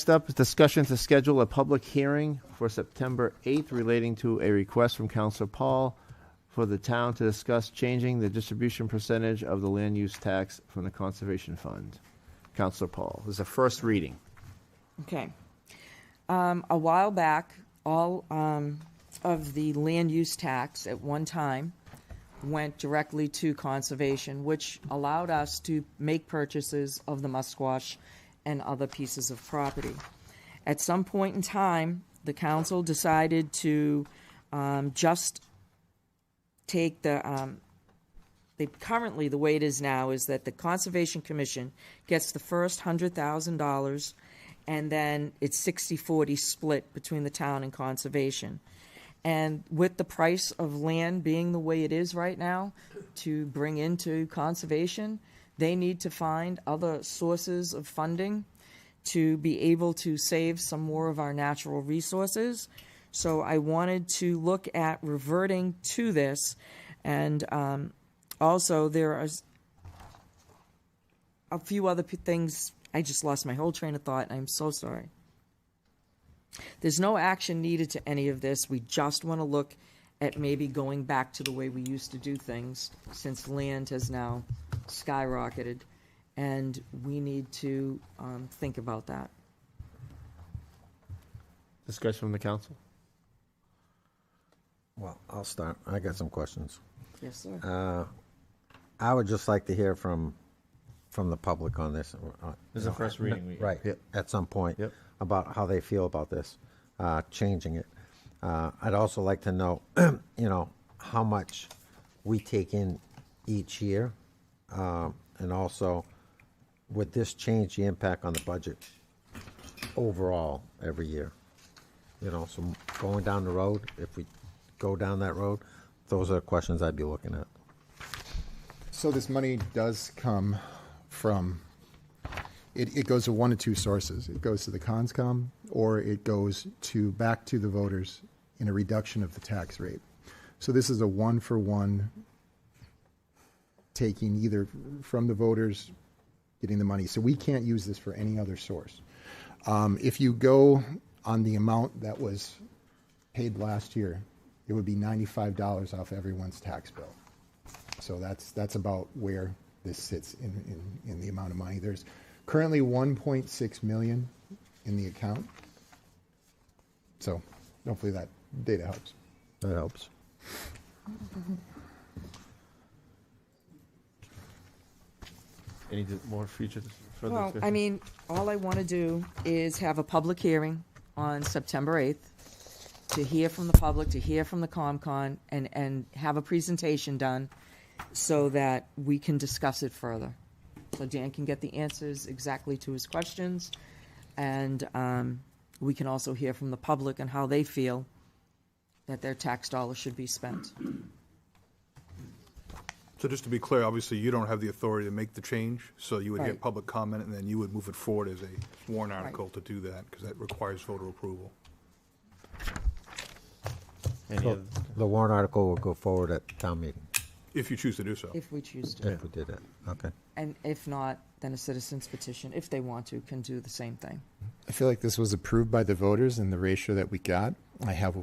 Next up is discussion to schedule a public hearing for September 8th relating to a request from Councilor Paul for the town to discuss changing the distribution percentage of the land use tax from the Conservation Fund. Councilor Paul, this is a first reading. Okay. A while back, all of the land use tax at one time went directly to conservation, which allowed us to make purchases of the musquash and other pieces of property. At some point in time, the council decided to just take the currently the way it is now is that the Conservation Commission gets the first $100,000 and then it's 60-40 split between the town and conservation. And with the price of land being the way it is right now, to bring into conservation, they need to find other sources of funding to be able to save some more of our natural resources. So I wanted to look at reverting to this. And also there are a few other things. I just lost my whole train of thought. I'm so sorry. There's no action needed to any of this. We just want to look at maybe going back to the way we used to do things, since land has now skyrocketed, and we need to think about that. Discussion from the council. Well, I'll start. I got some questions. Yes, sir. I would just like to hear from the public on this. This is the first reading. Right, Yep. at some point, Yep. about how they feel about this, changing it. I'd also like to know, how much we take in each year, and also, would this change the impact on the budget overall every year? So going down the road, if we go down that road, those are the questions I'd be looking at. So this money does come from, it goes to one of two sources. It goes to the CONSCOM, or it goes back to the voters in a reduction of the tax rate. So this is a one-for-one taking either from the voters, getting the money. So we can't use this for any other source. If you go on the amount that was paid last year, it would be $95 off everyone's tax bill. So that's about where this sits in the amount of money. There's currently $1.6 million in the account. So hopefully that data helps. That helps. Any more features? Well, I mean, all I want to do is have a public hearing on September 8th to hear from the public, to hear from the ComCon, and have a presentation done so that we can discuss it further. So Dan can get the answers exactly to his questions, and we can also hear from the public and how they feel that their tax dollars should be spent. So just to be clear, obviously you don't have the authority to make the change, so you would Right. get public comment and then you would move it forward as a warrant article to do that, because that requires voter approval. So the warrant article will go forward at town meeting, If you choose to do so. If we choose to. if we did it. Okay. And if not, then a citizen's petition, if they want to, can do the same thing. I feel like this was approved by the voters in the ratio that we got.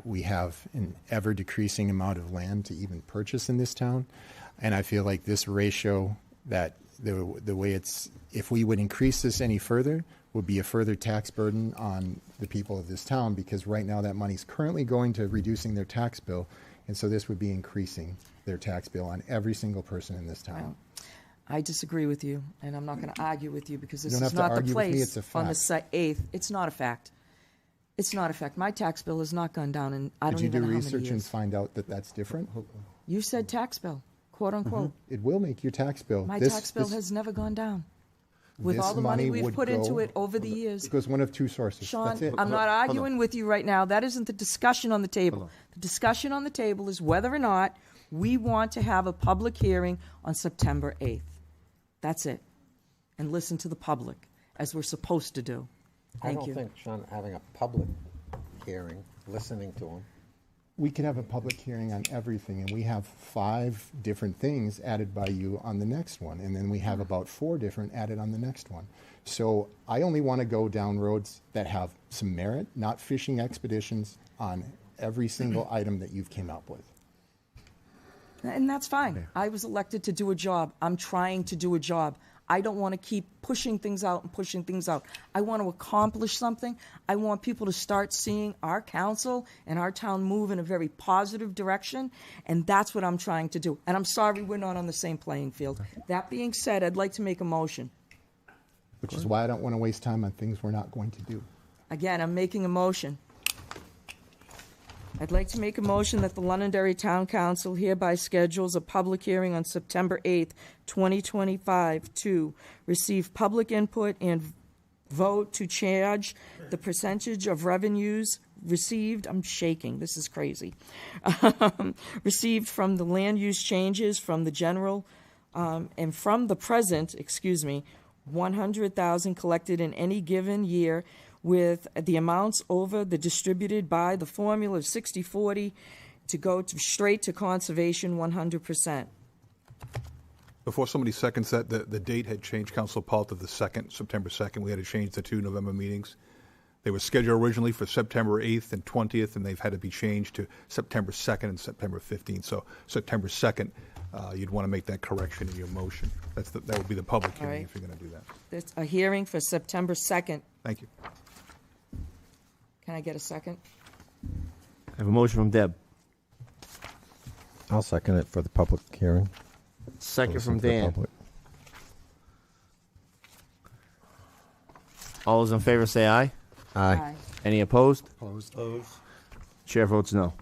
We have an ever decreasing amount of land to even purchase in this town. And I feel like this ratio, that the way it's, if we would increase this any further, would be a further tax burden on the people of this town, because right now that money's currently going to reducing their tax bill. And so this would be increasing their tax bill on every single person in this town. I disagree with you, and I'm not going to argue with you, because this You don't is have to not the argue with me, place it's a on the fact. 8th. It's not a fact. It's not a fact. My tax bill has not gone down in I don't even know how many Did you do research and years. find out that that's different? You said tax bill, quote unquote. It will make your tax bill. My This- tax bill this- has never gone down. With this all the money we've would put into go- it over the years. It goes one of two sources. Sean, That's it. I'm not arguing with you right now. That isn't the discussion on the table. The discussion on the table is whether or not we want to have a public hearing on September 8th. That's it. And listen to the public, as we're supposed to do. Thank you. I don't think, Sean, having a public hearing, listening to them, We could have a public hearing on everything, and we have 5 different things added by you on the next one, and then we have about 4 different added on the next one. So I only want to go down roads that have some merit, not fishing expeditions on every single item that you've came up with. And that's fine. I was elected to do a job. I'm trying to do a job. I don't want to keep pushing things out and pushing things out. I want to accomplish something. I want people to start seeing our council and our town move in a very positive direction, and that's what I'm trying to do. And I'm sorry we're not on the same playing field. That being said, I'd like to make a motion. Which is why I don't want to waste time on things we're not going to do. Again, I'm making a motion. I'd like to make a motion that the Londonderry Town Council hereby schedules a public hearing on September 8th, 2025, to receive public input and vote to charge the percentage of revenues received, I'm shaking, this is crazy, received from the land use changes from the general, and from the present, 100,000 collected in any given year, with the amounts over the distributed by the formula of 60-40 to go straight to conservation 100%. Before somebody seconds that, the date had changed, Councilor Paul, to the 2nd, September 2nd. We had to change the 2 November meetings. They were scheduled originally for September 8th and 20th, and they've had to be changed to September 2nd and September 15th. So September 2nd, you'd want to make that correction in your motion. That would be the public hearing right. if you're going to do that. There's a hearing for September 2nd. Thank you. Can I get a second? I have a motion from Deb. I'll second it for the public hearing. Second Listen from to the Dan. public. All those in favor say aye. Aye. Any opposed? Opposed? Chair votes no.